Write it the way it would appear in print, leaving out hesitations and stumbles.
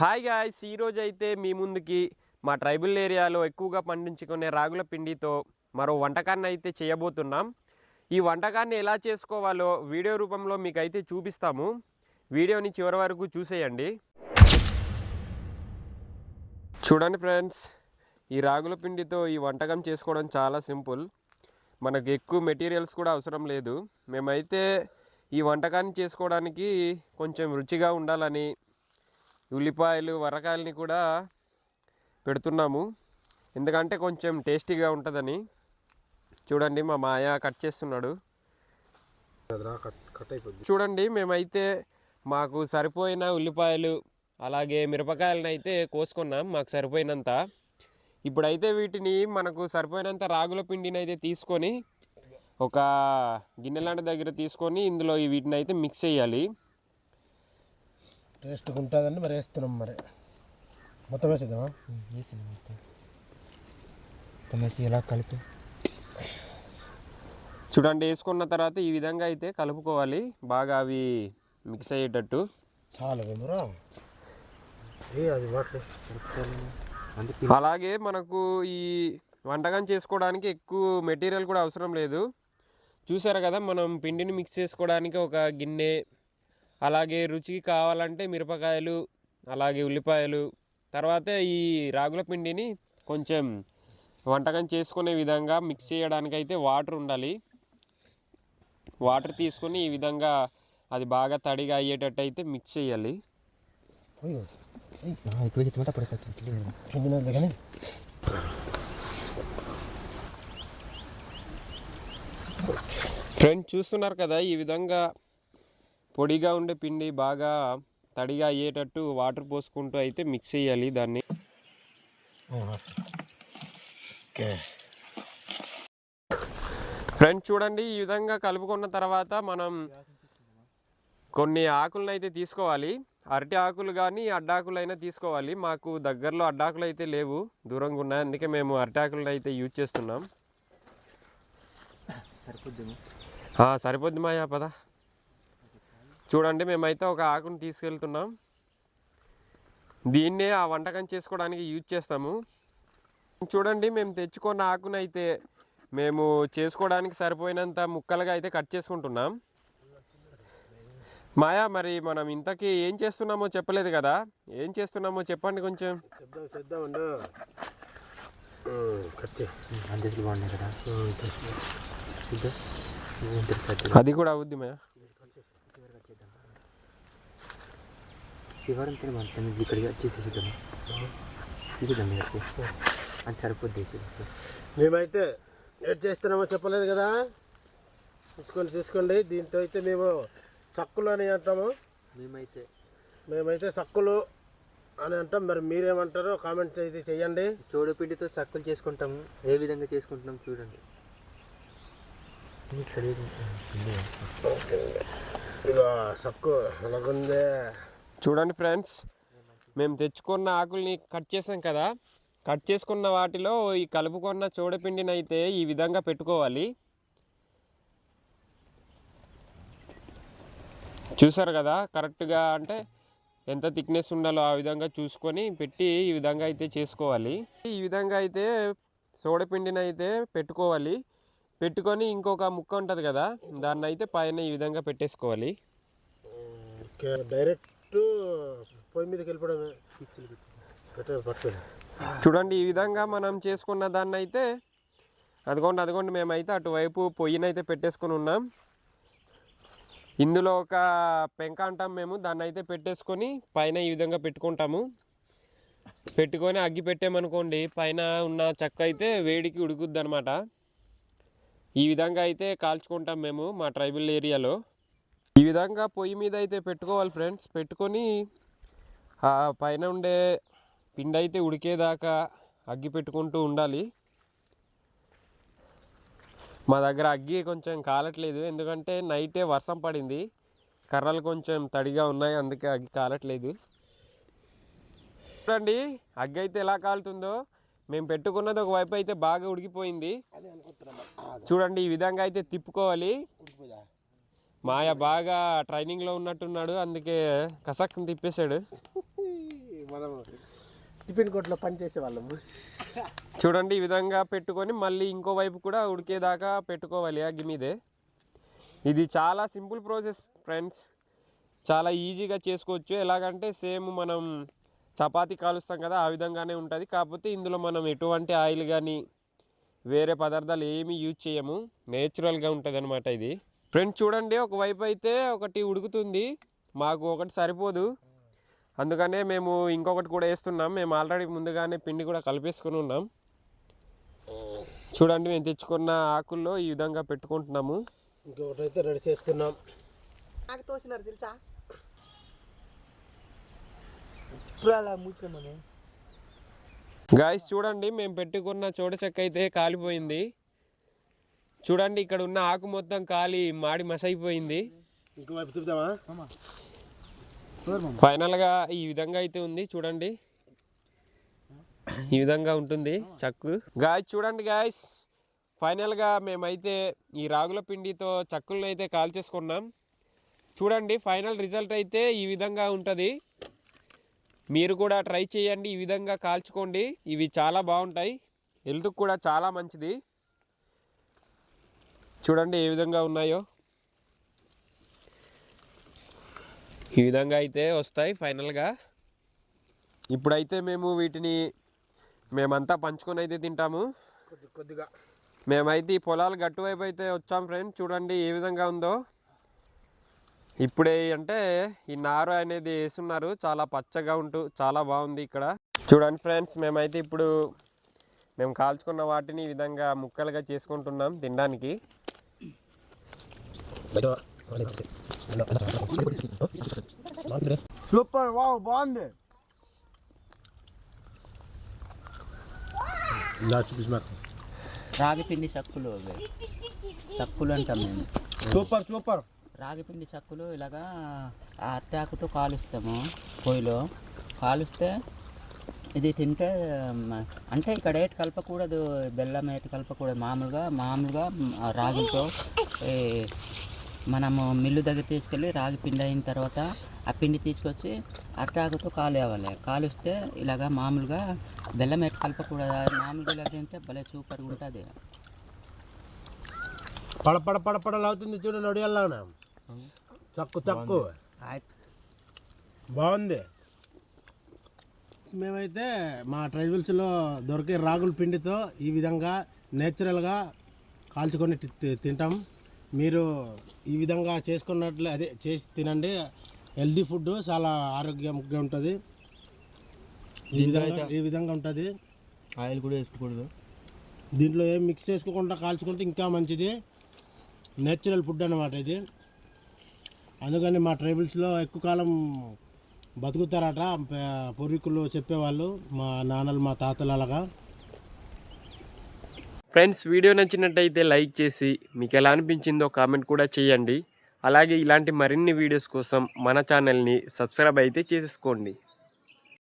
Hi guys, ఈరోజు అయితే మీ ముందుకి మా ట్రైబల్ ఏరియాలో ఎక్కువగా పండించుకునే రాగుల పిండితో మరో వంటకాన్ని అయితే చేయబోతున్నాం. ఈ వంటకాన్ని ఎలా చేసుకోవాలో వీడియో రూపంలో మీకు అయితే చూపిస్తాము. వీడియోని చివరి వరకు చూసేయండి. చూడండి ఫ్రెండ్స్, ఈ రాగుల పిండితో ఈ వంటకం చేసుకోవడం చాలా సింపుల్. మనకు ఎక్కువ మెటీరియల్స్ కూడా అవసరం లేదు. మేమైతే ఈ వంటకాన్ని చేసుకోవడానికి కొంచెం రుచిగా ఉండాలని ఉల్లిపాయలు వరకాయలని కూడా పెడుతున్నాము, ఎందుకంటే కొంచెం టేస్టీగా ఉంటుందని. చూడండి, మా మాయ కట్ చేస్తున్నాడు. చూడండి, మేమైతే మాకు సరిపోయిన ఉల్లిపాయలు అలాగే మిరపకాయలను అయితే కోసుకున్నాం మాకు సరిపోయినంత. ఇప్పుడైతే వీటిని మనకు సరిపోయినంత రాగుల పిండిని అయితే తీసుకొని ఒక గిన్నె లాంటి దగ్గర తీసుకొని ఇందులో వీటిని అయితే మిక్స్ చేయాలి. టేస్ట్గా ఉంటుందండి. మరి వేస్తున్నాం, మరి మొత్తం వేసేద్దామా? మొత్తం వేసి ఇలా కలిపి చూడండి, వేసుకున్న తర్వాత ఈ విధంగా అయితే కలుపుకోవాలి, బాగా అవి మిక్స్ అయ్యేటట్టు. చాలా అలాగే మనకు ఈ వంటకం చేసుకోవడానికి ఎక్కువ మెటీరియల్ కూడా అవసరం లేదు. చూసారు కదా, మనం పిండిని మిక్స్ చేసుకోవడానికి ఒక గిన్నె, అలాగే రుచికి కావాలంటే మిరపకాయలు, అలాగే ఉల్లిపాయలు, తర్వాత ఈ రాగుల పిండిని కొంచెం వంటకం చేసుకునే విధంగా మిక్స్ చేయడానికైతే వాటర్ ఉండాలి. వాటర్ తీసుకొని ఈ విధంగా అది బాగా తడిగా అయ్యేటట్టు అయితే మిక్స్ చేయాలి. ఫ్రెండ్స్, చూస్తున్నారు కదా, ఈ విధంగా పొడిగా ఉండే పిండి బాగా తడిగా అయ్యేటట్టు వాటర్ పోసుకుంటూ అయితే మిక్స్ చేయాలి దాన్ని. ఫ్రెండ్స్ చూడండి, ఈ విధంగా కలుపుకున్న తర్వాత మనం కొన్ని ఆకులను అయితే తీసుకోవాలి. అరటి ఆకులు కానీ అడ్డాకులు అయినా తీసుకోవాలి. మాకు దగ్గరలో అడ్డాకులు అయితే లేవు, దూరంగా ఉన్నాయి, అందుకే మేము అరటి ఆకులను అయితే యూజ్ చేస్తున్నాం. సరిపోద్ది మాయా, పద. చూడండి, మేమైతే ఒక ఆకును తీసుకెళ్తున్నాం. దీన్నే ఆ వంటకం చేసుకోవడానికి యూజ్ చేస్తాము. చూడండి, మేము తెచ్చుకున్న ఆకునైతే మేము చేసుకోవడానికి సరిపోయినంత ముక్కలుగా అయితే కట్ చేసుకుంటున్నాం. మాయా, మరి మనం ఇంతకీ ఏం చేస్తున్నామో చెప్పలేదు కదా, ఏం చేస్తున్నామో చెప్పండి కొంచెం. అది కూడా అవుద్ది మాయా. శివరం మొత్తం ఇక్కడికి వచ్చేసేద్దాము, అది సరిపోద్ది. మేమైతే ఏడ్ చేస్తున్నామో చెప్పలేదు కదా, చూసుకోండి. దీంతో అయితే మేము చక్కులు అని అంటాము. మేమైతే చక్కులు అని అంటాం. మరి మీరేమంటారో కామెంట్ అయితే చెయ్యండి. చోడపిండితో చక్కులు చేసుకుంటాము, ఏ విధంగా చేసుకుంటున్నాం చూడండి. ఇలా చక్కు అలాగుందే. చూడండి ఫ్రెండ్స్, మేము తెచ్చుకున్న ఆకుల్ని కట్ చేసాం కదా, కట్ చేసుకున్న వాటిలో ఈ కలుపుకున్న చోడపిండిని అయితే ఈ విధంగా పెట్టుకోవాలి. చూసారు కదా, కరెక్ట్గా అంటే ఎంత థిక్నెస్ ఉండాలో ఆ విధంగా చూసుకొని పెట్టి ఈ విధంగా అయితే చేసుకోవాలి. ఈ విధంగా అయితే చోడపిండిని అయితే పెట్టుకోవాలి. పెట్టుకొని ఇంకొక ముక్క ఉంటుంది కదా, దాన్ని అయితే పైన ఈ విధంగా పెట్టేసుకోవాలి. డైరెక్ట్ పొయ్యి మీదకి వెళ్ళిపోవడమే. చూడండి, ఈ విధంగా మనం చేసుకున్న దాన్ని అయితే అదిగోండి మేమైతే అటువైపు పొయ్యినైతే పెట్టేసుకొని ఉన్నాం. ఇందులో ఒక పెంక అంటాం మేము, దాన్ని అయితే పెట్టేసుకొని పైన ఈ విధంగా పెట్టుకుంటాము. పెట్టుకొని అగ్గి పెట్టామనుకోండి, పైన ఉన్న చెక్క అయితే వేడికి ఉడుకుద్ది అనమాట. ఈ విధంగా అయితే కాల్చుకుంటాం మేము మా ట్రైబల్ ఏరియాలో. ఈ విధంగా పొయ్యి మీద అయితే పెట్టుకోవాలి ఫ్రెండ్స్. పెట్టుకొని ఆ పైన ఉండే పిండి అయితే ఉడికేదాకా అగ్గి పెట్టుకుంటూ ఉండాలి. మా దగ్గర అగ్గి కొంచెం కాలట్లేదు, ఎందుకంటే నైటే వర్షం పడింది, కర్రలు కొంచెం తడిగా ఉన్నాయి, అందుకే అగ్గి కాలట్లేదు. చూడండి, అగ్గి అయితే ఎలా కాలుతుందో. మేము పెట్టుకున్నది ఒకవైపు అయితే బాగా ఉడికిపోయింది. చూడండి, ఈ విధంగా అయితే తిప్పుకోవాలి. మాయ బాగా ట్రైనింగ్లో ఉన్నట్టున్నాడు, అందుకే కసక్ని తిప్పేశాడు. మనం టిఫిన్ కొట్లో పని చేసే వాళ్ళము. చూడండి ఈ విధంగా పెట్టుకొని మళ్ళీ ఇంకో వైపు కూడా ఉడికేదాకా పెట్టుకోవాలి అగ్గి మీదే. ఇది చాలా సింపుల్ ప్రాసెస్ ఫ్రెండ్స్, చాలా ఈజీగా చేసుకోవచ్చు. ఎలాగంటే సేమ్ మనం చపాతీ కాలుస్తాం కదా ఆ విధంగానే ఉంటుంది. కాకపోతే ఇందులో మనం ఎటువంటి ఆయిల్ కానీ వేరే పదార్థాలు ఏమీ యూజ్ చేయము, నేచురల్గా ఉంటుంది అనమాట ఇది. ఫ్రెండ్స్ చూడండి ఒకవైపు అయితే ఒకటి ఉడుకుతుంది, మాకు ఒకటి సరిపోదు, అందుకనే మేము ఇంకొకటి కూడా వేస్తున్నాం. మేము ఆల్రెడీ ముందుగానే పిండి కూడా కలిపేసుకుని ఉన్నాం. చూడండి మేము తెచ్చుకున్న ఆకుల్లో ఈ విధంగా పెట్టుకుంటున్నాము. ఇంకొకటి అయితే రెడీ చేసుకున్నాం. నాకు తోసినారు తెలుసా, ఇప్పుడు అలా మూర్చమని. గాయస్ చూడండి మేము పెట్టుకున్న చోట చెక్క అయితే కాలిపోయింది. చూడండి ఇక్కడ ఉన్న ఆకు మొత్తం కాలి మాడి మసైపోయింది. ఇంకోవైపు తిప్పుదామా? ఫైనల్గా ఈ విధంగా అయితే ఉంది. చూడండి ఈ విధంగా ఉంటుంది చక్కు. గాయస్ చూడండి గాయస్, ఫైనల్గా మేమైతే ఈ రాగుల పిండితో చక్కులను అయితే కాల్చేసుకున్నాం. చూడండి ఫైనల్ రిజల్ట్ అయితే ఈ విధంగా ఉంటుంది. మీరు కూడా ట్రై చేయండి, ఈ విధంగా కాల్చుకోండి. ఇవి చాలా బాగుంటాయి, హెల్త్కి కూడా చాలా మంచిది. చూడండి ఏ విధంగా ఉన్నాయో, ఈ విధంగా అయితే వస్తాయి ఫైనల్గా. ఇప్పుడైతే మేము వీటిని మేమంతా పంచుకొని అయితే తింటాము కొద్దిగా. మేమైతే ఈ పొలాలు గట్టువైపు అయితే వచ్చాం ఫ్రెండ్స్. చూడండి ఏ విధంగా ఉందో. ఇప్పుడే అంటే ఈ నారు అనేది వేస్తున్నారు, చాలా పచ్చగా ఉంటూ చాలా బాగుంది ఇక్కడ. చూడండి ఫ్రెండ్స్ మేమైతే ఇప్పుడు మేము కాల్చుకున్న వాటిని ఈ విధంగా ముక్కలుగా చేసుకుంటున్నాం తినడానికి. సూపర్, వావ్, బాగుంది. రాగి పిండి చక్కులు, చక్కులు అంటాం మేము. Super super. రాగి పిండి చక్కులు ఇలాగా అట్టాకుతో కాలుస్తాము, పొయ్యిలో కాలుస్తే ఇది తింటే అంటే ఇక్కడ ఏటి కలపకూడదు, బెల్లం ఏటి కలపకూడదు. మామూలుగా రాగితో మనము మిల్లు దగ్గర తీసుకెళ్ళి రాగి పిండి అయిన తర్వాత ఆ పిండి తీసుకొచ్చి అట్టాకుతో కాలేవాలి. కాలుస్తే ఇలాగా మామూలుగా బెల్లం ఏటి కలపకూడదు, మామూలుగా ఇలా తింటే భలే సూపర్గా ఉంటుంది. పడపడలాగుతుంది చూడండి, నడియాలనా చక్కు బాగుంది. మేమైతే మా ట్రైబల్స్లో దొరికే రాగుల పిండితో ఈ విధంగా నేచురల్గా కాల్చుకొని తింటాం. మీరు ఈ విధంగా చేసుకున్నట్లు అదే చేసి తినండి, హెల్దీ ఫుడ్, చాలా ఆరోగ్యంగా ఉంటుంది. ఈ విధంగా ఉంటుంది. ఆయిల్ కూడా వేసుకోకూడదు, దీంట్లో ఏం మిక్స్ చేసుకోకుండా కాల్చుకుంటే ఇంకా మంచిది. నేచురల్ ఫుడ్ అన్నమాట ఇది. అందుకని మా ట్రైబల్స్లో ఎక్కువ కాలం బతుకుతారట పూర్వీకులు చెప్పేవాళ్ళు, మా నాన్నలు మా తాతలు అలాగా. ఫ్రెండ్స్ వీడియో నచ్చినట్టయితే లైక్ చేసి మీకు ఎలా అనిపించిందో కామెంట్ కూడా చేయండి. అలాగే ఇలాంటి మరిన్ని వీడియోస్ కోసం మన ఛానల్ని సబ్స్క్రైబ్ అయితే చేసుకోండి.